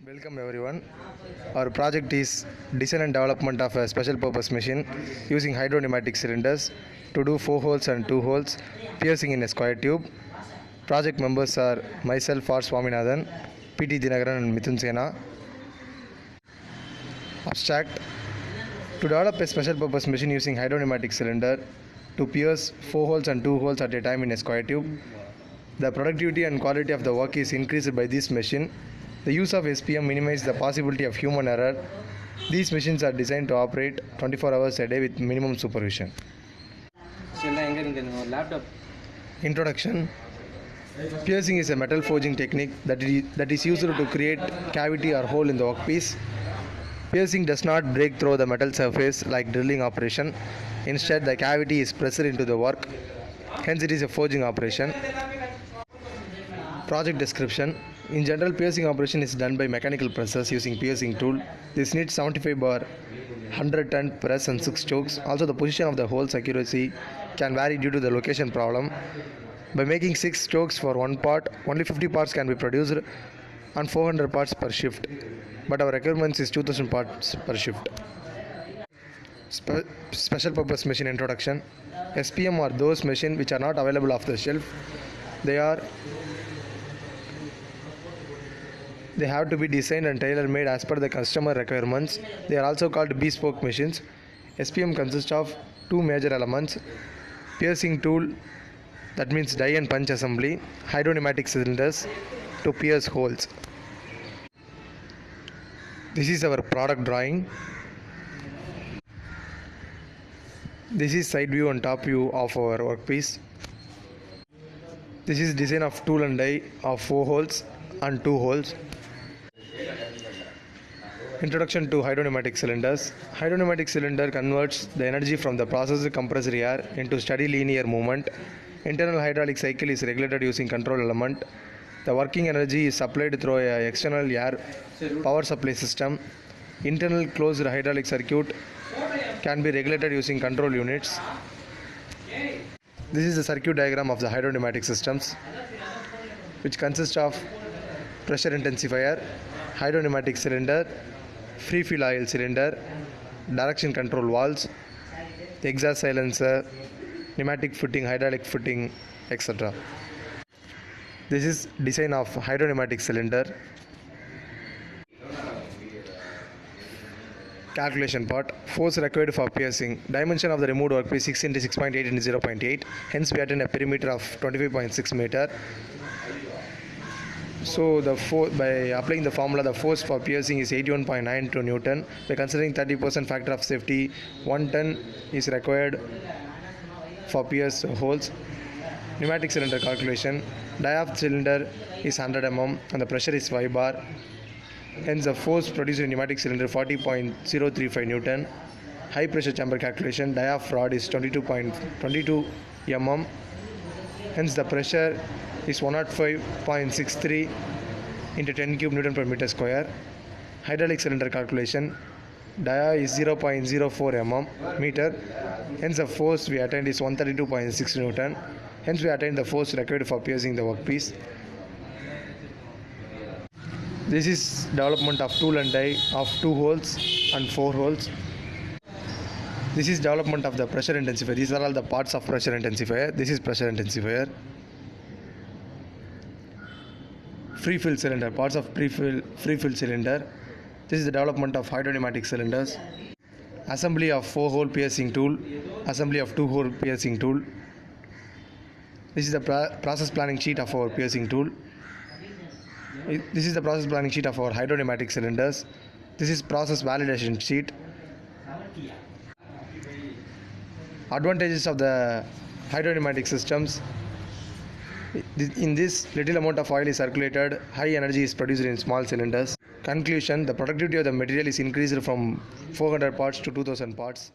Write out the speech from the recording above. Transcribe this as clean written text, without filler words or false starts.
Welcome everyone. Our project is design and development of a special purpose machine using hydropneumatic cylinders to do 4 holes and 2 holes piercing in a square tube. Project members are myself R. Swaminathan, PT Dinagaran and Mithun Sena. Abstract: to develop a special purpose machine using hydropneumatic cylinder to pierce 4 holes and 2 holes at a time in a square tube. The productivity and quality of the work is increased by this machine. The use of SPM minimizes the possibility of human error. These machines are designed to operate 24 hours a day with minimum supervision. Introduction: piercing is a metal forging technique that is used to create cavity or hole in the workpiece. Piercing does not break through the metal surface like drilling operation. Instead, the cavity is pressed into the work. Hence, it is a forging operation. Project description: in general, piercing operation is done by mechanical presses using piercing tool. This needs 75 bar 100 ton press and 6 chokes. Also, the position of the hole's accuracy can vary due to the location problem. By making 6 chokes for one part, only 50 parts can be produced and 400 parts per shift. But our requirements is 2000 parts per shift. Special purpose machine introduction. SPM are those machines which are not available off the shelf. They have to be designed and tailor-made as per the customer requirements. They are also called bespoke machines. SPM consists of 2 major elements: piercing tool, that means die and punch assembly; hydropneumatic cylinders to pierce holes. This is our product drawing. This is side view and top view of our workpiece. This is design of tool and die of 4 holes and 2 holes. Introduction to hydropneumatic cylinders. Hydropneumatic cylinder converts the energy from the processed compressed air into steady linear movement. Internal hydraulic cycle is regulated using control element. The working energy is supplied through an external air power supply system. Internal closed hydraulic circuit can be regulated using control units. This is the circuit diagram of the hydropneumatic systems, which consists of pressure intensifier, hydropneumatic cylinder, free fill oil cylinder, direction control valves, exhaust silencer, pneumatic fitting, hydraulic fitting, etc. This is design of hydropneumatic cylinder. Calculation part: force required for piercing. Dimension of the removed workpiece 6 into 6.8 into 0.8. Hence, we attain a perimeter of 25.6 meter. So by applying the formula, the force for piercing is 81.92 Newton. By considering 30% factor of safety, 1 ton is required for pierce holes. Pneumatic cylinder calculation: diaphragm cylinder is 100 mm and the pressure is 5 bar. Hence, the force produced in pneumatic cylinder 40.035 Newton. High pressure chamber calculation: diaphragm rod is 22.22 mm. Hence, the pressure is 105.63 into 10 cube Newton per meter square. Hydraulic cylinder calculation: dia is 0.04 meter. Hence, the force we attained is 132.6 Newton. Hence, we attained the force required for piercing the workpiece. This is development of tool and die of 2 holes and 4 holes. This is development of the pressure intensifier. These are all the parts of pressure intensifier. This is pressure intensifier. Free fill cylinder, parts of free fill cylinder. This is the development of hydropneumatic cylinders. Assembly of 4 hole piercing tool, assembly of 2 hole piercing tool. This is the process planning sheet of our piercing tool. This is the process planning sheet of our hydropneumatic cylinders. This is process validation sheet. Advantages of the hydropneumatic systems: in this, little amount of oil is circulated, high energy is produced in small cylinders. Conclusion: the productivity of the material is increased from 400 parts to 2000 parts.